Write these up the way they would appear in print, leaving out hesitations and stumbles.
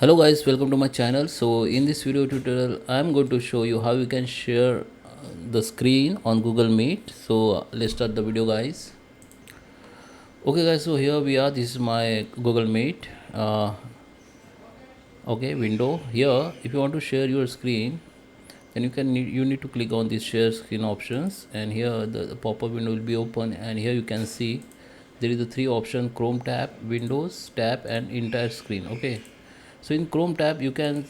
Hello guys, welcome to my channel. So in this video tutorial I'm going to show you how you can share the screen on Google Meet. So let's start the video guys. Okay guys, so here we are. This is my Google Meet okay window. Here if you want to share your screen, then you need to click on this share screen options, and here the pop-up window will be open, and here you can see there is a three option: Chrome tab, Windows tab, and entire screen. Okay, so in Chrome tab you can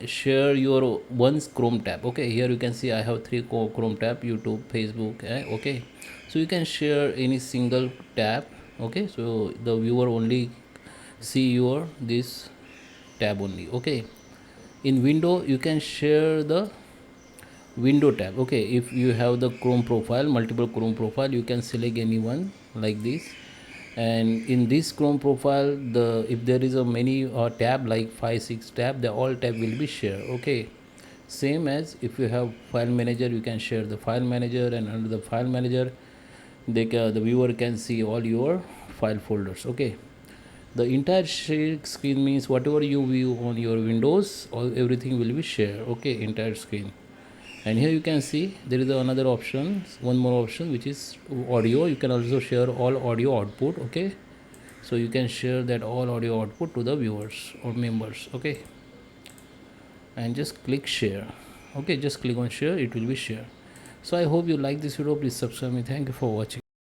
share your one Chrome tab. Okay, here you can see I have three Chrome tab: YouTube, Facebook, okay, so you can share any single tab. Okay, so the viewer only see your this tab only. Okay, in window you can share the window tab. Okay, if you have the Chrome profile, multiple Chrome profile, you can select any one like this, and in this Chrome profile, the if there is a many tab like 5 6 tab, the all tab will be shared. Okay, same as if you have file manager, you can share the file manager, and under the file manager the viewer can see all your file folders. Okay, the entire share screen means whatever you view on your Windows, all everything will be shared. Okay, entire screen. And here you can see there is another option, one more option, which is audio. You can also share all audio output. Okay, so you can share that all audio output to the viewers or members. Okay, and just click share. Okay, just click on share, it will be shared. So I hope you like this video. Please subscribe me. Thank you for watching.